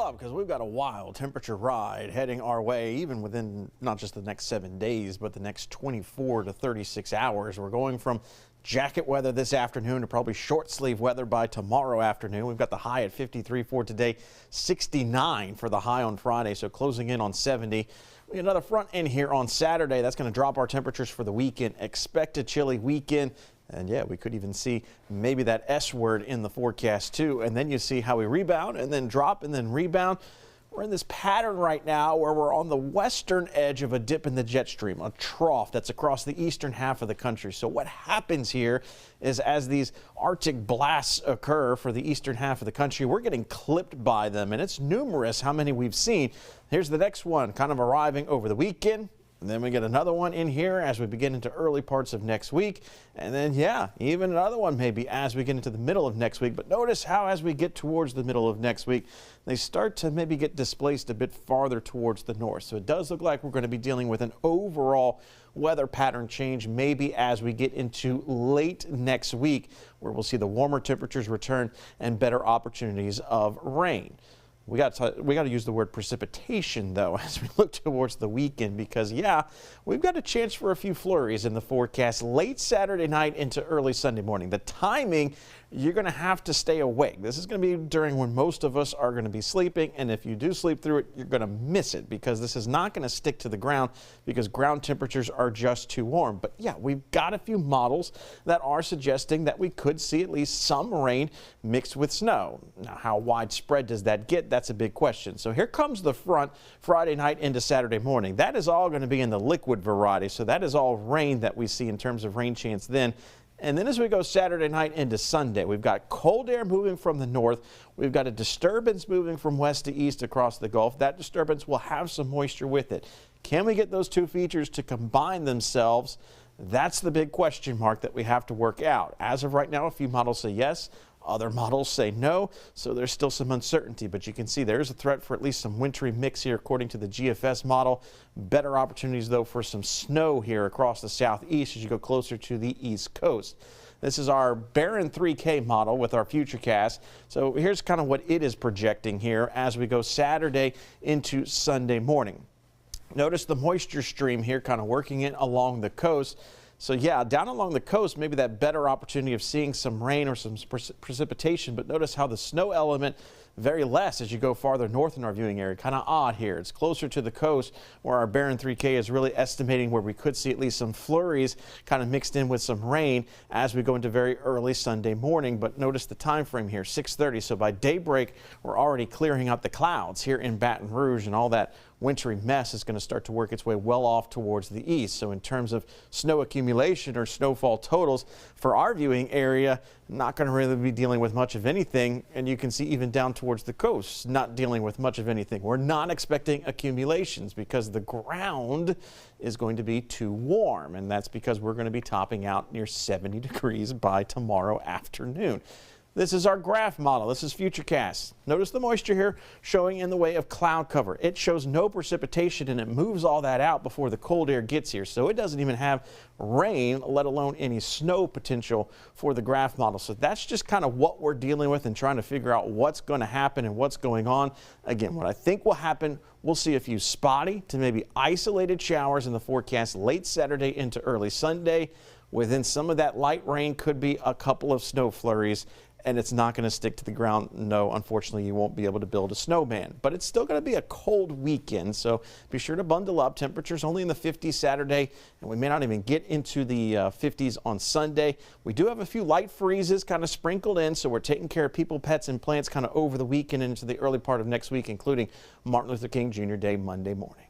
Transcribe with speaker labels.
Speaker 1: up because we've got a wild temperature ride heading our way, even within not just the next 7 days, but the next 24 to 36 hours. We're going from jacket weather this afternoon to probably short sleeve weather by tomorrow afternoon. We've got the high at 53 for today, 69 for the high on Friday, so closing in on 70. We got another front in here on Saturday. That's going to drop our temperatures for the weekend. Expect a chilly weekend. And yeah, we could even see maybe that S word in the forecast too. And then you see how we rebound and then drop and then rebound. We're in this pattern right now where we're on the western edge of a dip in the jet stream, a trough that's across the eastern half of the country. So what happens here is as these Arctic blasts occur for the eastern half of the country, we're getting clipped by them. And it's numerous how many we've seen. Here's the next one kind of arriving over the weekend. And then we get another one in here as we begin into early parts of next week. And then, yeah, even another one maybe as we get into the middle of next week. But notice how as we get towards the middle of next week, they start to maybe get displaced a bit farther towards the north. So it does look like we're going to be dealing with an overall weather pattern change maybe as we get into late next week, where we'll see the warmer temperatures return and better opportunities of rain. We got to use the word precipitation, though, as we look towards the weekend, because, yeah, we've got a chance for a few flurries in the forecast late Saturday night into early Sunday morning. The timing, you're going to have to stay awake. This is going to be during when most of us are going to be sleeping, and if you do sleep through it, you're going to miss it because this is not going to stick to the ground because ground temperatures are just too warm. But, yeah, we've got a few models that are suggesting that we could see at least some rain mixed with snow. Now, how widespread does that get? That's a big question. So here comes the front Friday night into Saturday morning. That is all going to be in the liquid variety. So that is all rain that we see in terms of rain chance then. And then as we go Saturday night into Sunday, we've got cold air moving from the north. We've got a disturbance moving from west to east across the Gulf. That disturbance will have some moisture with it. Can we get those two features to combine themselves? That's the big question mark that we have to work out. As of right now, a few models say yes. Other models say no, so there's still some uncertainty, but you can see there's a threat for at least some wintry mix here according to the GFS model. Better opportunities, though, for some snow here across the southeast as you go closer to the east coast. This is our Barron 3K model with our Futurecast. So here's kind of what it is projecting here as we go Saturday into Sunday morning. Notice the moisture stream here kind of working in along the coast. So yeah, down along the coast, maybe that better opportunity of seeing some rain or some precipitation, but notice how the snow element very less as you go farther north in our viewing area. Kind of odd here. It's closer to the coast where our Barron 3K is really estimating where we could see at least some flurries kind of mixed in with some rain as we go into very early Sunday morning. But notice the time frame here, 6:30. So by daybreak, we're already clearing out the clouds here in Baton Rouge, and all that wintry mess is going to start to work its way well off towards the east. So in terms of snow accumulation or snowfall totals for our viewing area, not going to really be dealing with much of anything. And you can see even down towards the coast, not dealing with much of anything. We're not expecting accumulations because the ground is going to be too warm. And that's because we're going to be topping out near 70 degrees by tomorrow afternoon. This is our graph model. This is Futurecast. Notice the moisture here showing in the way of cloud cover. It shows no precipitation and it moves all that out before the cold air gets here. So it doesn't even have rain, let alone any snow potential for the graph model. So that's just kind of what we're dealing with and trying to figure out what's going to happen and what's going on. Again, what I think will happen, we'll see a few spotty to maybe isolated showers in the forecast late Saturday into early Sunday. Within some of that light rain could be a couple of snow flurries. And it's not going to stick to the ground. No, unfortunately, you won't be able to build a snowman. But it's still going to be a cold weekend, so be sure to bundle up. Temperatures only in the 50s Saturday, and we may not even get into the 50s on Sunday. We do have a few light freezes kind of sprinkled in, so we're taking care of people, pets, and plants kind of over the weekend and into the early part of next week, including Martin Luther King Jr. Day Monday morning.